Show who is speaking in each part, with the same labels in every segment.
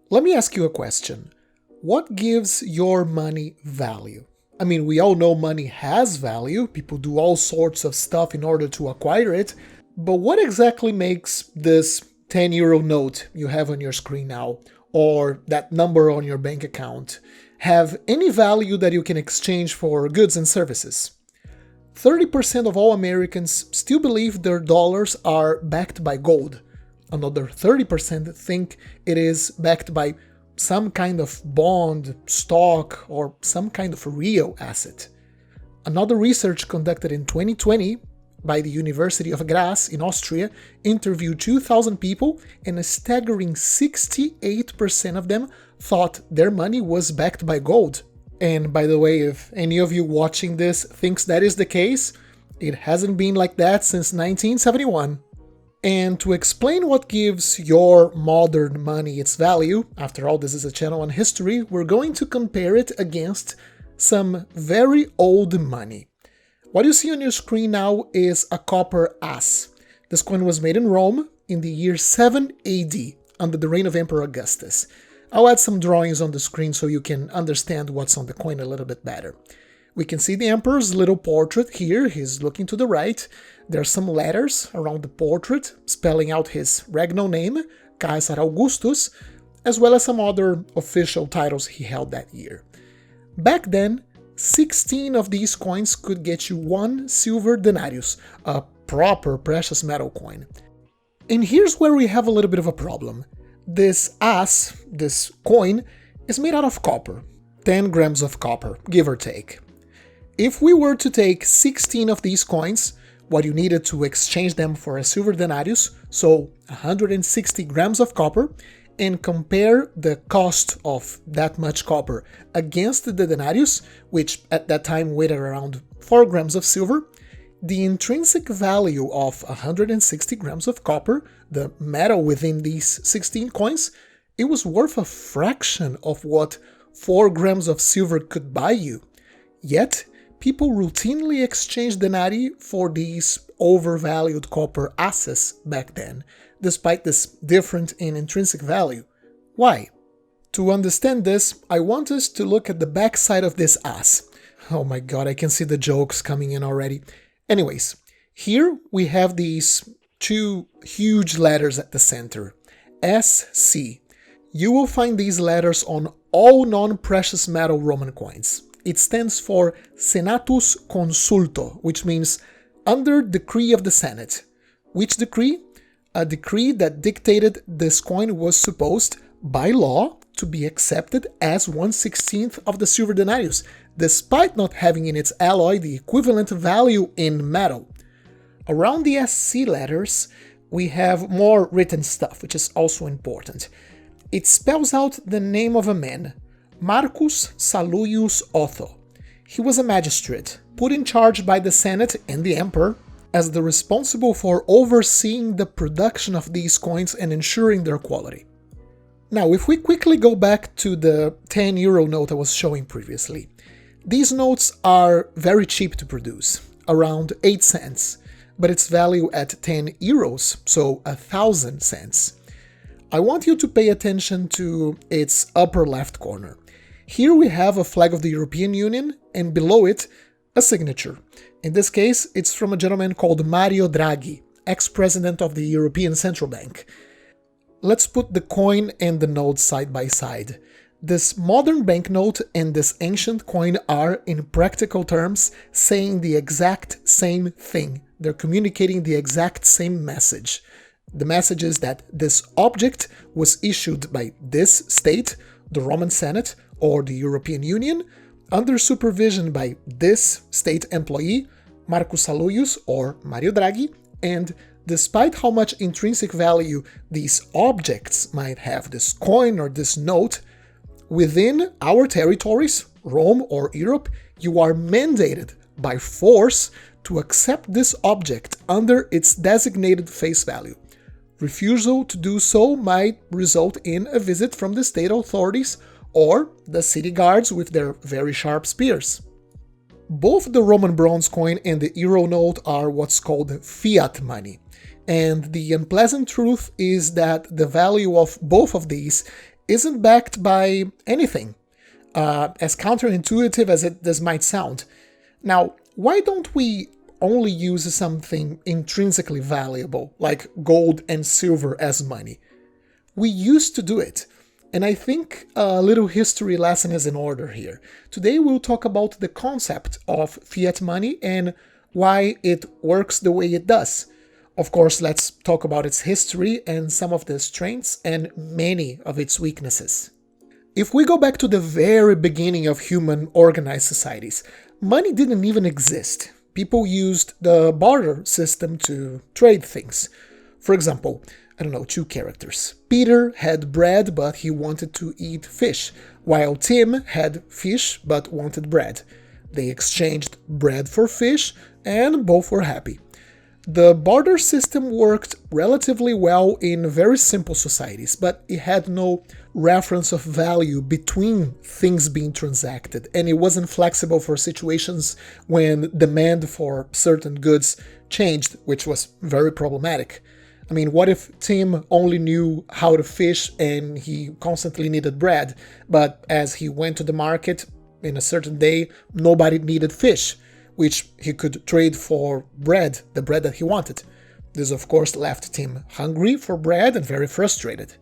Speaker 1: Let me ask you a question. What gives your money value? I mean, we all know money has value. People do all sorts of stuff in order to acquire it. But what exactly makes this 10 euro note you have on your screen now, or that number on your bank account, have any value that you can exchange for goods and services? 30% of all Americans still believe their dollars are backed by gold. Another 30% think it is backed by some kind of bond, stock, or some kind of real asset. Another research conducted in 2020 by the University of Graz in Austria interviewed 2,000 people, and a staggering 68% of them thought their money was backed by gold. And by the way, if any of you watching this thinks that is the case, it hasn't been like that since 1971. And to explain what gives your modern money its value, after all this is a channel on history, we're going to compare it against some very old money. What you see on your screen now is a copper as. This coin was made in Rome in the year 7 AD, under the reign of Emperor Augustus. I'll add some drawings on the screen so you can understand what's on the coin a little bit better. We can see the emperor's little portrait here, he's looking to the right. There are some letters around the portrait spelling out his regnal name, Caesar Augustus, as well as some other official titles he held that year. Back then, 16 of these coins could get you 1 silver denarius, a proper precious metal coin. And here's where we have a little bit of a problem. This coin, is made out of copper, 10 grams of copper, give or take. If we were to take 16 of these coins, what you needed to exchange them for a silver denarius, so 160 grams of copper, and compare the cost of that much copper against the denarius, which at that time weighed around 4 grams of silver, the intrinsic value of 160 grams of copper, the metal within these 16 coins, it was worth a fraction of what 4 grams of silver could buy you. Yet, people routinely exchanged denarii for these overvalued copper asses back then, despite this difference in intrinsic value. Why? To understand this, I want us to look at the backside of this ass. Oh my god, I can see the jokes coming in already. Anyways, here we have these 2 huge letters at the center, SC. You will find these letters on all non-precious metal Roman coins. It stands for Senatus Consulto, which means under decree of the Senate. Which decree? A decree that dictated this coin was supposed, by law, to be accepted as 1/16 of the silver denarius, despite not having in its alloy the equivalent value in metal. Around the SC letters, we have more written stuff, which is also important. It spells out the name of a man, Marcus Salluius Otho. He was a magistrate, put in charge by the Senate and the Emperor, as the responsible for overseeing the production of these coins and ensuring their quality. Now, if we quickly go back to the 10 euro note I was showing previously, these notes are very cheap to produce, around 8 cents, but its value at 10 euros, so 1,000 cents. I want you to pay attention to its upper left corner. Here we have a flag of the European Union, and below it, a signature. In this case, it's from a gentleman called Mario Draghi, ex-president of the European Central Bank. Let's put the coin and the note side by side. This modern banknote and this ancient coin are, in practical terms, saying the exact same thing. They're communicating the exact same message. The message is that this object was issued by this state, the Roman Senate, or the European Union, under supervision by this state employee, Marcus Salluius or Mario Draghi, and despite how much intrinsic value these objects might have, this coin or this note, within our territories, Rome or Europe, you are mandated by force to accept this object under its designated face value. Refusal to do so might result in a visit from the state authorities or the city guards with their very sharp spears. Both the Roman bronze coin and the euro note are what's called fiat money. And the unpleasant truth is that the value of both of these isn't backed by anything, as counterintuitive as this might sound. Now, why don't we only use something intrinsically valuable, like gold and silver, as money? We used to do it, and I think a little history lesson is in order here. Today we'll talk about the concept of fiat money and why it works the way it does. Of course, let's talk about its history and some of the strengths and many of its weaknesses. If we go back to the very beginning of human organized societies, money didn't even exist. People used the barter system to trade things. For example, I don't know, two characters. Peter had bread, but he wanted to eat fish, while Tim had fish but wanted bread. They exchanged bread for fish, and both were happy. The barter system worked relatively well in very simple societies, but it had no reference of value between things being transacted, and it wasn't flexible for situations when demand for certain goods changed, which was very problematic. I mean, what if Tim only knew how to fish and he constantly needed bread, but as he went to the market in a certain day, nobody needed fish, which he could trade for bread, the bread that he wanted. This, of course, left Tim hungry for bread and very frustrated.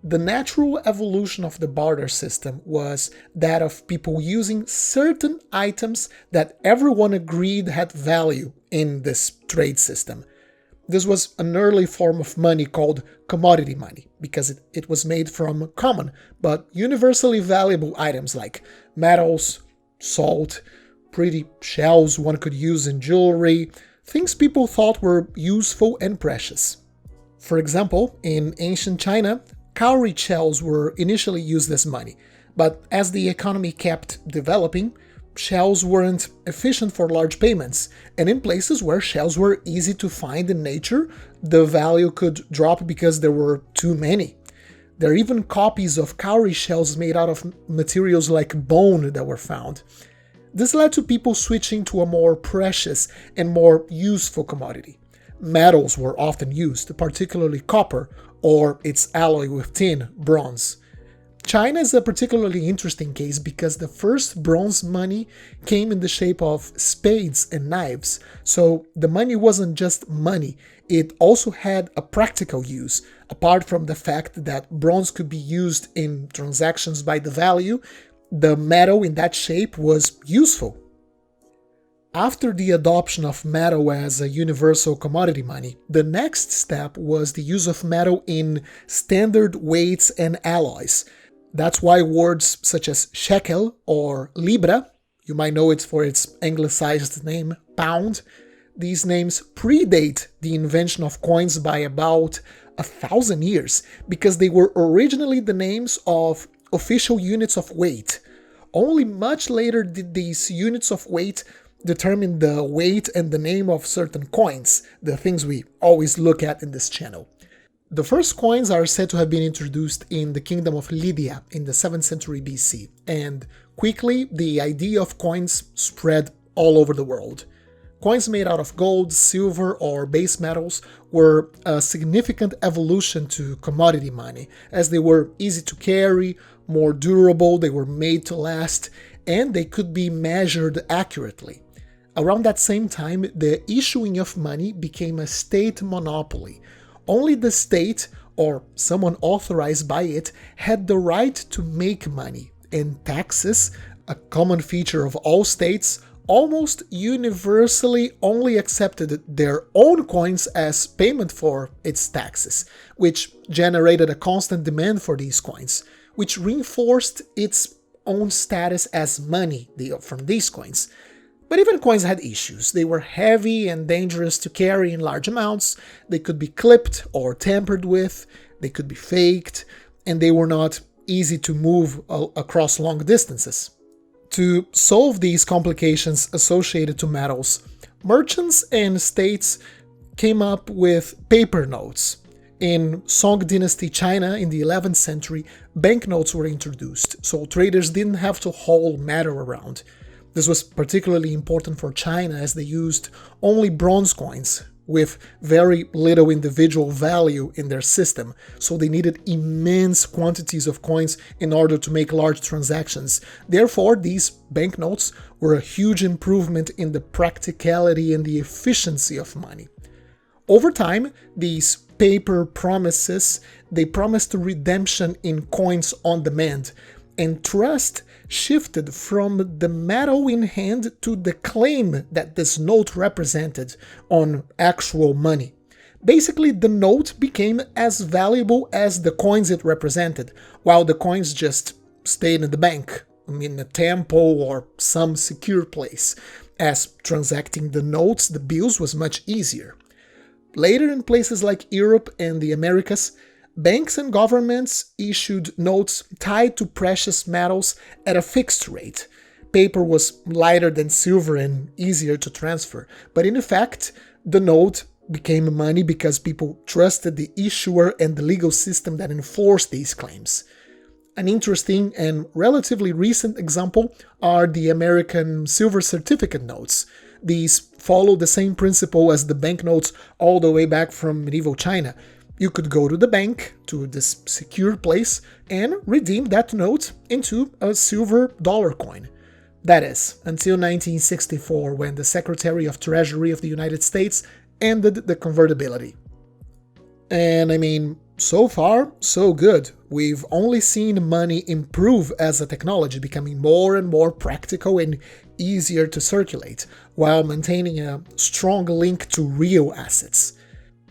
Speaker 1: The natural evolution of the barter system was that of people using certain items that everyone agreed had value in this trade system. This was an early form of money called commodity money, because it was made from common but universally valuable items like metals, salt, pretty shells one could use in jewelry, things people thought were useful and precious. For example, in ancient China, cowrie shells were initially used as money, but as the economy kept developing, shells weren't efficient for large payments, and in places where shells were easy to find in nature, the value could drop because there were too many. There are even copies of cowrie shells made out of materials like bone that were found. This led to people switching to a more precious and more useful commodity. Metals were often used, particularly copper, or its alloy with tin, bronze. China is a particularly interesting case because the first bronze money came in the shape of spades and knives, so the money wasn't just money, it also had a practical use. Apart from the fact that bronze could be used in transactions by the value, the metal in that shape was useful. After the adoption of metal as a universal commodity money, the next step was the use of metal in standard weights and alloys. That's why words such as shekel or libra, you might know it for its anglicized name, pound, these names predate the invention of coins by about 1,000 years, because they were originally the names of official units of weight. Only much later did these units of weight determine the weight and the name of certain coins, the things we always look at in this channel. The first coins are said to have been introduced in the kingdom of Lydia in the 7th century BC, and quickly the idea of coins spread all over the world. Coins made out of gold, silver, or base metals were a significant evolution to commodity money, as they were easy to carry, more durable, they were made to last, and they could be measured accurately. Around that same time, the issuing of money became a state monopoly. Only the state, or someone authorized by it, had the right to make money, and taxes, a common feature of all states, almost universally only accepted their own coins as payment for its taxes, which generated a constant demand for these coins, which reinforced its own status as money from these coins. But even coins had issues. They were heavy and dangerous to carry in large amounts, they could be clipped or tampered with, they could be faked, and they were not easy to move across long distances. To solve these complications associated to metals, merchants and states came up with paper notes. In Song Dynasty China in the 11th century, banknotes were introduced, so traders didn't have to haul matter around. This was particularly important for China as they used only bronze coins, with very little individual value in their system, so they needed immense quantities of coins in order to make large transactions. Therefore, these banknotes were a huge improvement in the practicality and the efficiency of money. Over time, these paper promises, they promised redemption in coins on demand, and trust shifted from the metal in hand to the claim that this note represented on actual money. Basically, the note became as valuable as the coins it represented, while the coins just stayed in the bank, in a temple or some secure place, as transacting the notes, the bills, was much easier. Later, in places like Europe and the Americas, banks and governments issued notes tied to precious metals at a fixed rate. Paper was lighter than silver and easier to transfer, but in effect, the note became money because people trusted the issuer and the legal system that enforced these claims. An interesting and relatively recent example are the American silver certificate notes. These follow the same principle as the banknotes all the way back from medieval China. You could go to the bank, to this secure place, and redeem that note into a silver dollar coin. That is, until 1964, when the Secretary of Treasury of the United States ended the convertibility. And I mean, so far, so good. We've only seen money improve as a technology, becoming more and more practical and easier to circulate, while maintaining a strong link to real assets.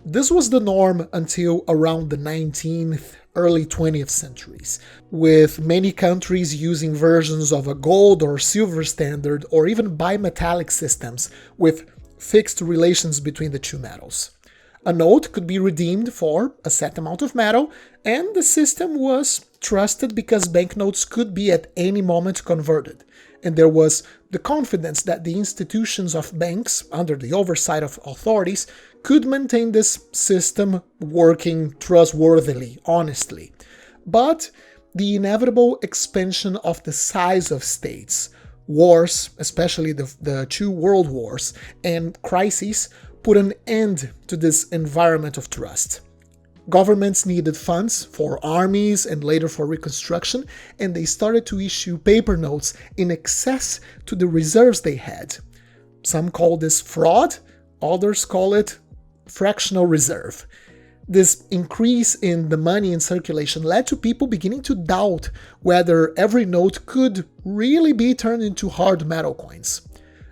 Speaker 1: This was the norm until around the 19th, early 20th centuries, with many countries using versions of a gold or silver standard or even bimetallic systems with fixed relations between the two metals. A note could be redeemed for a set amount of metal, and the system was trusted because banknotes could be at any moment converted. And there was the confidence that the institutions of banks, under the oversight of authorities, could maintain this system working trustworthily, honestly. But the inevitable expansion of the size of states, wars, especially the two world wars, and crises, put an end to this environment of trust. Governments needed funds for armies and later for reconstruction, and they started to issue paper notes in excess to the reserves they had. Some call this fraud, others call it fractional reserve. This increase in the money in circulation led to people beginning to doubt whether every note could really be turned into hard metal coins.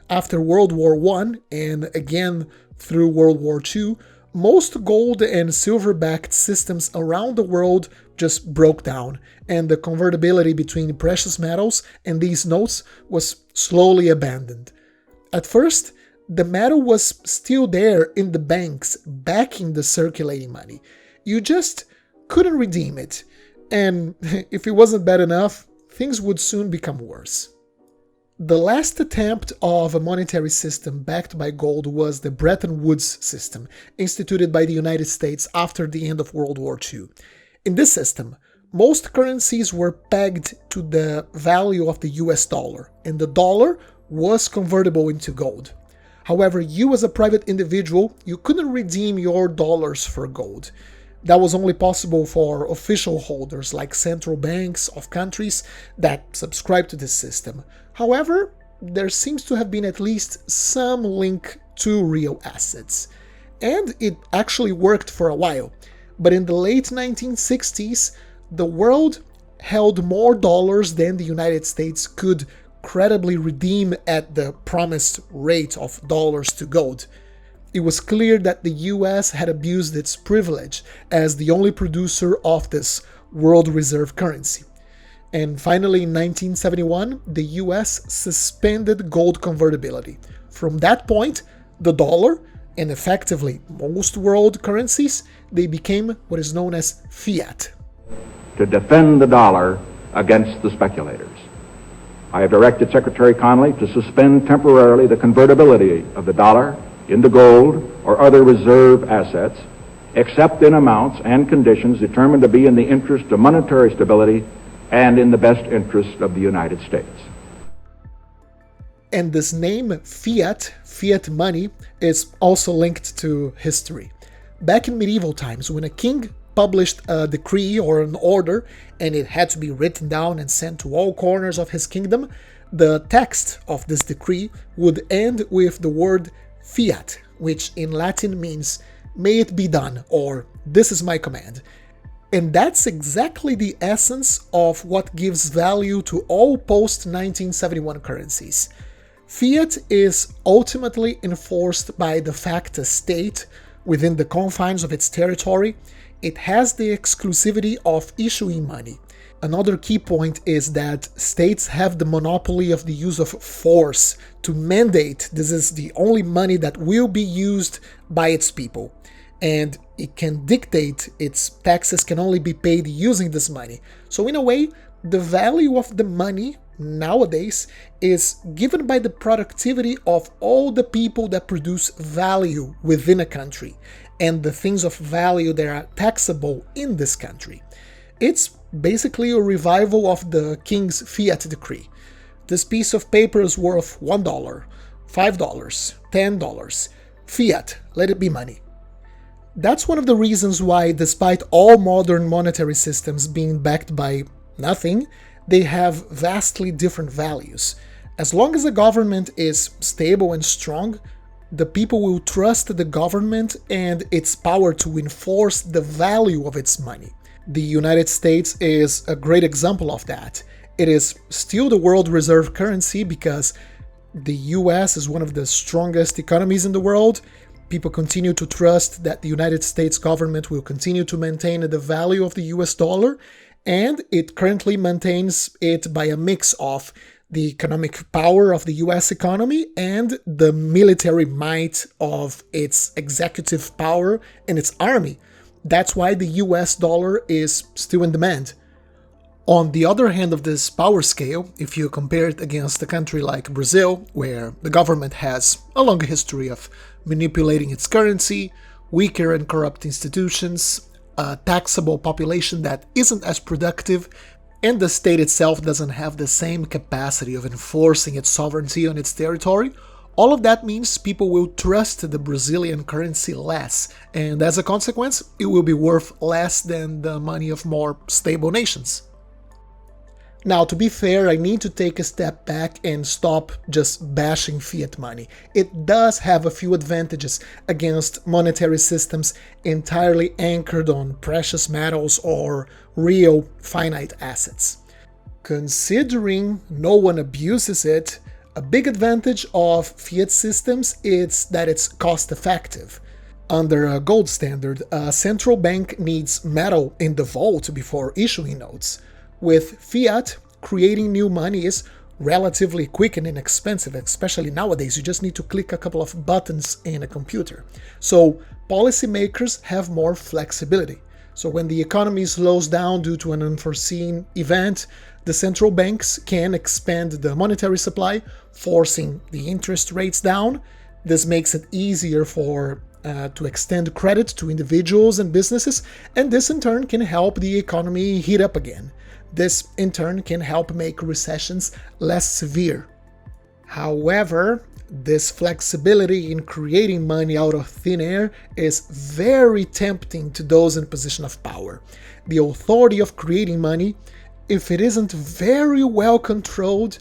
Speaker 1: After World War I, and again through World War II, most gold and silver-backed systems around the world just broke down, and the convertibility between precious metals and these notes was slowly abandoned. At first, the metal was still there in the banks, backing the circulating money. You just couldn't redeem it, and if it wasn't bad enough, things would soon become worse. The last attempt of a monetary system backed by gold was the Bretton Woods system, instituted by the United States after the end of World War II. In this system, most currencies were pegged to the value of the US dollar, and the dollar was convertible into gold. However, you as a private individual, you couldn't redeem your dollars for gold. That was only possible for official holders like central banks of countries that subscribe to this system. However, there seems to have been at least some link to real assets. And it actually worked for a while. But in the late 1960s, the world held more dollars than the United States could credibly redeem at the promised rate of dollars to gold. It was clear that the US had abused its privilege as the only producer of this world reserve currency. And finally, in 1971, the US suspended gold convertibility. From that point, the dollar, and effectively most world currencies, they became what is known as fiat.
Speaker 2: To defend the dollar against the speculators, I have directed Secretary Connally to suspend temporarily the convertibility of the dollar into gold or other reserve assets, except in amounts and conditions determined to be in the interest of monetary stability and in the best interest of the United States.
Speaker 1: And this name, fiat money, is also linked to history. Back in medieval times, when a king published a decree or an order, and it had to be written down and sent to all corners of his kingdom, the text of this decree would end with the word fiat, which in Latin means "may it be done" or "this is my command." And that's exactly the essence of what gives value to all post-1971 currencies. Fiat is ultimately enforced by the facto state within the confines of its territory. It has the exclusivity of issuing money. Another key point is that states have the monopoly of the use of force to mandate this is the only money that will be used by its people. And it can dictate its taxes can only be paid using this money. So in a way, the value of the money nowadays is given by the productivity of all the people that produce value within a country and the things of value that are taxable in this country. It's basically a revival of the king's fiat decree. This piece of paper is worth $1, $5, $10. Fiat, let it be money. That's one of the reasons why, despite all modern monetary systems being backed by nothing, they have vastly different values. As long as the government is stable and strong, the people will trust the government and its power to enforce the value of its money. The United States is a great example of that. It is still the world reserve currency because the US is one of the strongest economies in the world. People continue to trust that the United States government will continue to maintain the value of the US dollar, and it currently maintains it by a mix of the economic power of the US economy and the military might of its executive power and its army. That's why the US dollar is still in demand. On the other hand of this power scale, if you compare it against a country like Brazil, where the government has a long history of manipulating its currency, weaker and corrupt institutions, a taxable population that isn't as productive, and the state itself doesn't have the same capacity of enforcing its sovereignty on its territory, all of that means people will trust the Brazilian currency less, and as a consequence, it will be worth less than the money of more stable nations. Now, to be fair, I need to take a step back and stop just bashing fiat money. It does have a few advantages against monetary systems entirely anchored on precious metals or real finite assets. Considering no one abuses it, a big advantage of fiat systems is that it's cost-effective. Under a gold standard, a central bank needs metal in the vault before issuing notes. With fiat, creating new money is relatively quick and inexpensive, especially nowadays. You just need to click a couple of buttons in a computer. So policymakers have more flexibility. So when the economy slows down due to an unforeseen event, the central banks can expand the monetary supply, forcing the interest rates down. This makes it easier to extend credit to individuals and businesses, and this in turn can help the economy heat up again. This in turn can help make recessions less severe. However, this flexibility in creating money out of thin air is very tempting to those in position of power. The authority of creating money, if it isn't very well controlled,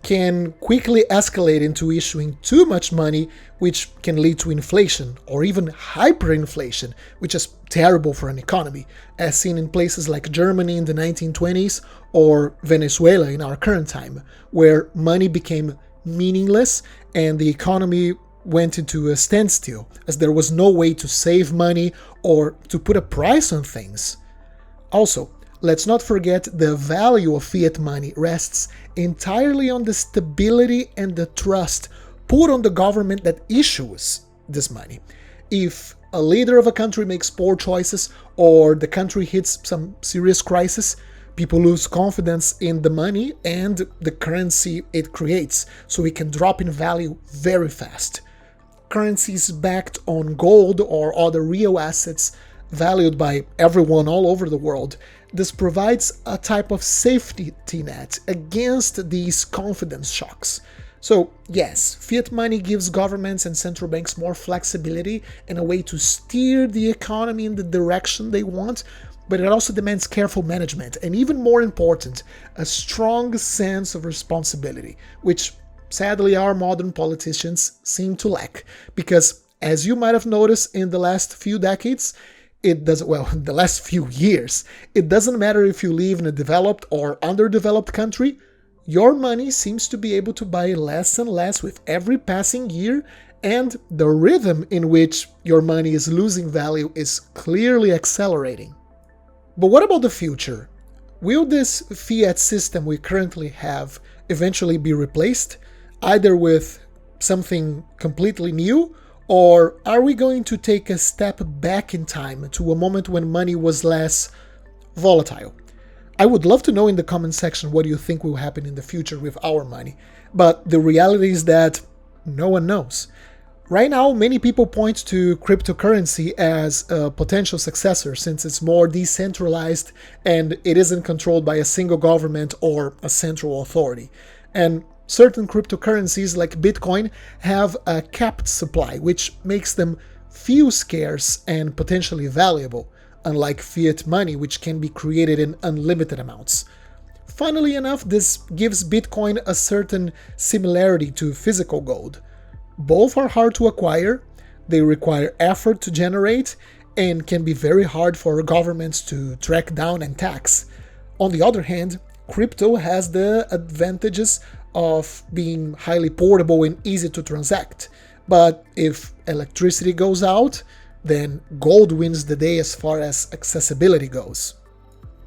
Speaker 1: can quickly escalate into issuing too much money, which can lead to inflation or even hyperinflation, which is terrible for an economy, as seen in places like Germany in the 1920s or Venezuela in our current time, where money became meaningless and the economy went into a standstill, as there was no way to save money or to put a price on things. Also, let's not forget the value of fiat money rests entirely on the stability and the trust put on the government that issues this money. If a leader of a country makes poor choices or the country hits some serious crisis, people lose confidence in the money and the currency it creates, so it can drop in value very fast. Currencies backed on gold or other real assets valued by everyone all over the world, this provides a type of safety net against these confidence shocks. So yes, fiat money gives governments and central banks more flexibility and a way to steer the economy in the direction they want, but it also demands careful management and, even more important, a strong sense of responsibility, which sadly our modern politicians seem to lack. Because as you might have noticed in the last few decades, the last few years, it doesn't matter if you live in a developed or underdeveloped country, your money seems to be able to buy less and less with every passing year, and the rhythm in which your money is losing value is clearly accelerating. But what about the future? Will this fiat system we currently have eventually be replaced, either with something completely new, or are we going to take a step back in time to a moment when money was less volatile? I would love to know in the comment section what you think will happen in the future with our money, but the reality is that no one knows. Right now, many people point to cryptocurrency as a potential successor since it's more decentralized and it isn't controlled by a single government or a central authority. And certain cryptocurrencies like Bitcoin have a capped supply, which makes them feel scarce and potentially valuable, unlike fiat money, which can be created in unlimited amounts. Funnily enough, this gives Bitcoin a certain similarity to physical gold. Both are hard to acquire, they require effort to generate, and can be very hard for governments to track down and tax. On the other hand, crypto has the advantages of being highly portable and easy to transact. But if electricity goes out, then gold wins the day as far as accessibility goes.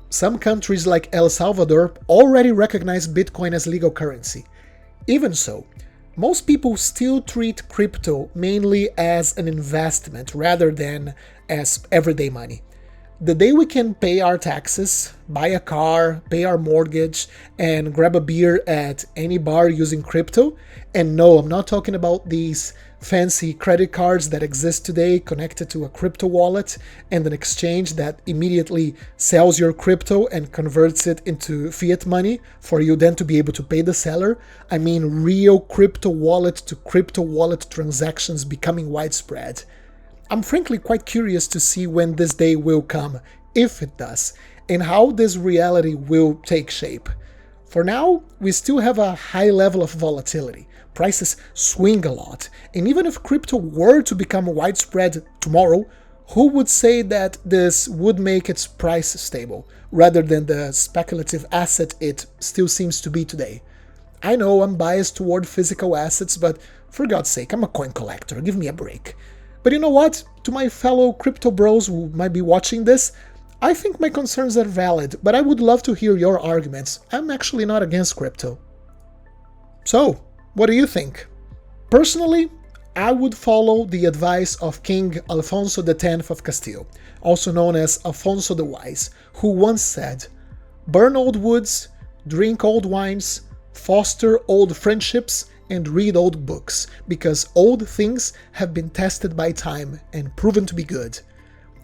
Speaker 1: Some countries like El Salvador already recognize Bitcoin as legal currency. Even so, most people still treat crypto mainly as an investment rather than as everyday money. The day we can pay our taxes, buy a car, pay our mortgage, and grab a beer at any bar using crypto, and no, I'm not talking about these fancy credit cards that exist today connected to a crypto wallet and an exchange that immediately sells your crypto and converts it into fiat money for you then to be able to pay the seller. I mean real crypto wallet to crypto wallet transactions becoming widespread. I'm frankly quite curious to see when this day will come, if it does, and how this reality will take shape. For now, we still have a high level of volatility. Prices swing a lot, and even if crypto were to become widespread tomorrow, who would say that this would make its price stable, rather than the speculative asset it still seems to be today? I know I'm biased toward physical assets, but for God's sake, I'm a coin collector, give me a break. But you know what? To my fellow crypto bros who might be watching this, I think my concerns are valid, but I would love to hear your arguments. I'm actually not against crypto. So, what do you think? Personally, I would follow the advice of King Alfonso X of Castile, also known as Alfonso the Wise, who once said, "Burn old woods, drink old wines, foster old friendships, and read old books, because old things have been tested by time and proven to be good."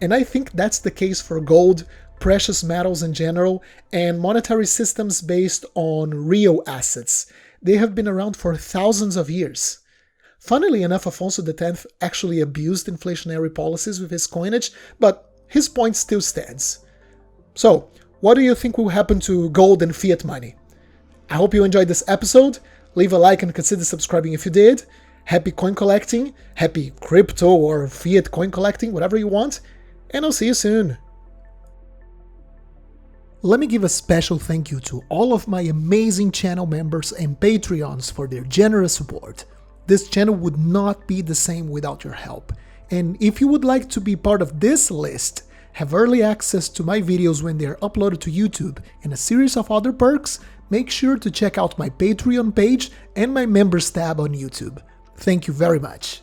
Speaker 1: And I think that's the case for gold, precious metals in general, and monetary systems based on real assets. They have been around for thousands of years. Funnily enough, Alfonso X actually abused inflationary policies with his coinage, but his point still stands. So, what do you think will happen to gold and fiat money? I hope you enjoyed this episode. Leave a like and consider subscribing if you did. Happy coin collecting, happy crypto or fiat coin collecting, whatever you want, and I'll see you soon. Let me give a special thank you to all of my amazing channel members and Patreons for their generous support. This channel would not be the same without your help. And if you would like to be part of this list, have early access to my videos when they are uploaded to YouTube, and a series of other perks, make sure to check out my Patreon page and my members tab on YouTube. Thank you very much.